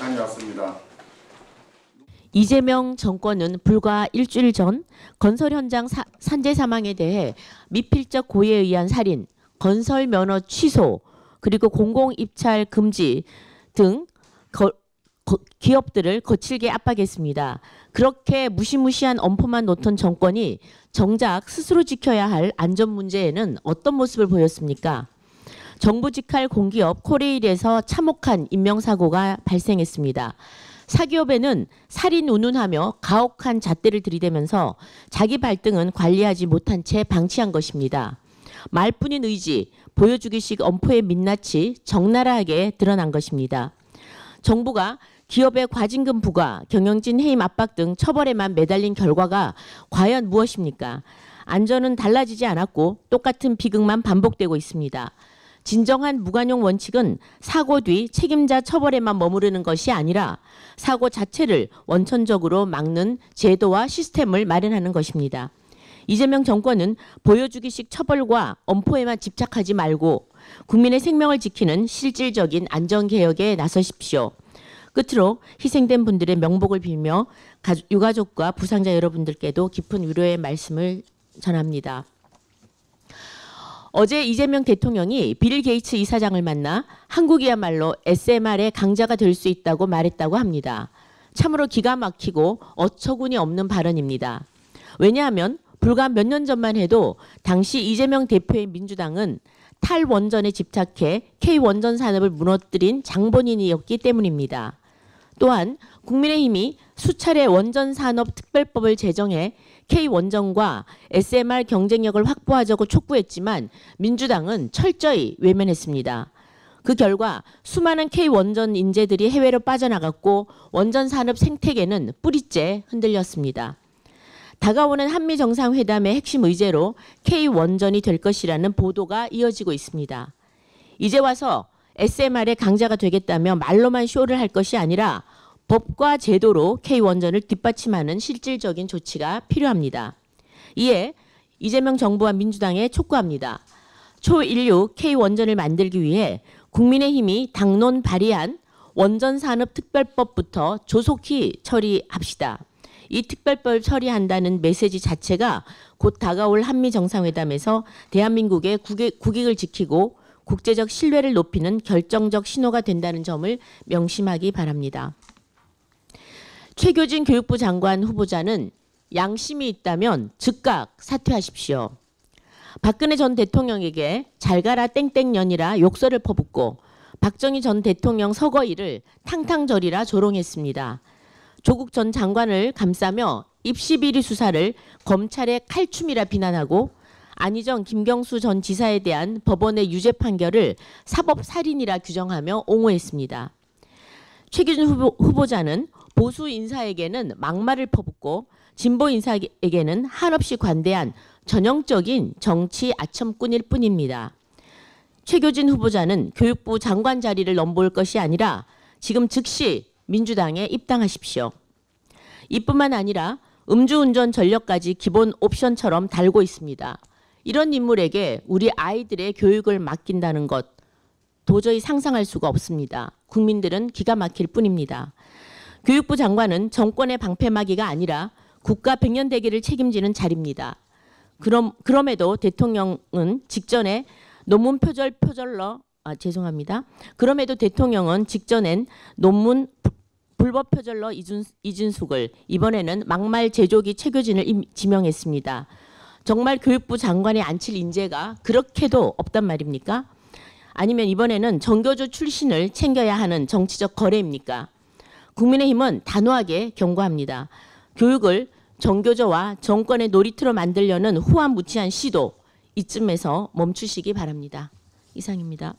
다녀왔습니다. 이재명 정권은 불과 일주일 전 건설 현장 산재 사망에 대해 미필적 고의에 의한 살인, 건설 면허 취소, 그리고 공공 입찰 금지 등 기업들을 거칠게 압박했습니다. 그렇게 무시무시한 엄포만 놓던 정권이 정작 스스로 지켜야 할 안전 문제에는 어떤 모습을 보였습니까? 정부 직할 공기업 코레일에서 참혹한 인명사고가 발생했습니다. 사기업에는 살인 운운하며 가혹한 잣대를 들이대면서 자기 발등은 관리하지 못한 채 방치한 것입니다. 말뿐인 의지, 보여주기식 엄포의 민낯이 적나라하게 드러난 것입니다. 정부가 기업의 과징금 부과, 경영진 해임 압박 등 처벌에만 매달린 결과가 과연 무엇입니까? 안전은 달라지지 않았고 똑같은 비극만 반복되고 있습니다. 진정한 무관용 원칙은 사고 뒤 책임자 처벌에만 머무르는 것이 아니라 사고 자체를 원천적으로 막는 제도와 시스템을 마련하는 것입니다. 이재명 정권은 보여주기식 처벌과 엄포에만 집착하지 말고 국민의 생명을 지키는 실질적인 안전개혁에 나서십시오. 끝으로 희생된 분들의 명복을 빌며 유가족과 부상자 여러분들께도 깊은 위로의 말씀을 전합니다. 어제 이재명 대통령이 빌 게이츠 이사장을 만나 한국이야말로 SMR의 강자가 될 수 있다고 말했다고 합니다. 참으로 기가 막히고 어처구니 없는 발언입니다. 왜냐하면 불과 몇 년 전만 해도 당시 이재명 대표의 민주당은 탈원전에 집착해 K원전 산업을 무너뜨린 장본인이었기 때문입니다. 또한 국민의힘이 수차례 원전산업특별법을 제정해 K원전과 SMR 경쟁력을 확보하자고 촉구했지만 민주당은 철저히 외면했습니다. 그 결과 수많은 K원전 인재들이 해외로 빠져나갔고 원전산업 생태계는 뿌리째 흔들렸습니다. 다가오는 한미정상회담의 핵심 의제로 K원전이 될 것이라는 보도가 이어지고 있습니다. 이제 와서 SMR의 강자가 되겠다며 말로만 쇼를 할 것이 아니라 법과 제도로 K원전을 뒷받침하는 실질적인 조치가 필요합니다. 이에 이재명 정부와 민주당에 촉구합니다. 초일류 K원전을 만들기 위해 국민의힘이 당론 발의한 원전산업특별법부터 조속히 처리합시다. 이 특별법을 처리한다는 메시지 자체가 곧 다가올 한미정상회담에서 대한민국의 국익을 지키고 국제적 신뢰를 높이는 결정적 신호가 된다는 점을 명심하기 바랍니다. 최교진 교육부 장관 후보자는 양심이 있다면 즉각 사퇴하십시오. 박근혜 전 대통령에게 잘 가라 땡땡년이라 욕설을 퍼붓고 박정희 전 대통령 서거일을 탕탕절이라 조롱했습니다. 조국 전 장관을 감싸며 입시비리 수사를 검찰의 칼춤이라 비난하고 안희정, 김경수 전 지사에 대한 법원의 유죄 판결을 사법살인이라 규정하며 옹호했습니다. 최규진 후보자는 보수 인사에게는 막말을 퍼붓고 진보 인사에게는 한없이 관대한 전형적인 정치 아첨꾼일 뿐입니다. 최규진 후보자는 교육부 장관 자리를 넘볼 것이 아니라 지금 즉시 민주당에 입당하십시오. 이뿐만 아니라 음주운전 전력까지 기본 옵션처럼 달고 있습니다. 이런 인물에게 우리 아이들의 교육을 맡긴다는 것 도저히 상상할 수가 없습니다. 국민들은 기가 막힐 뿐입니다. 교육부 장관은 정권의 방패막이가 아니라 국가 백년대계를 책임지는 자리입니다. 그럼에도 대통령은 직전에 논문 그럼에도 대통령은 직전엔 논문 불법 표절러 이준숙을 이번에는 막말 제조기 최교진을 지명했습니다. 정말 교육부 장관에 앉힐 인재가 그렇게도 없단 말입니까? 아니면 이번에는 정교조 출신을 챙겨야 하는 정치적 거래입니까? 국민의힘은 단호하게 경고합니다. 교육을 정교조와 정권의 놀이터로 만들려는 후한무치한 시도 이쯤에서 멈추시기 바랍니다. 이상입니다.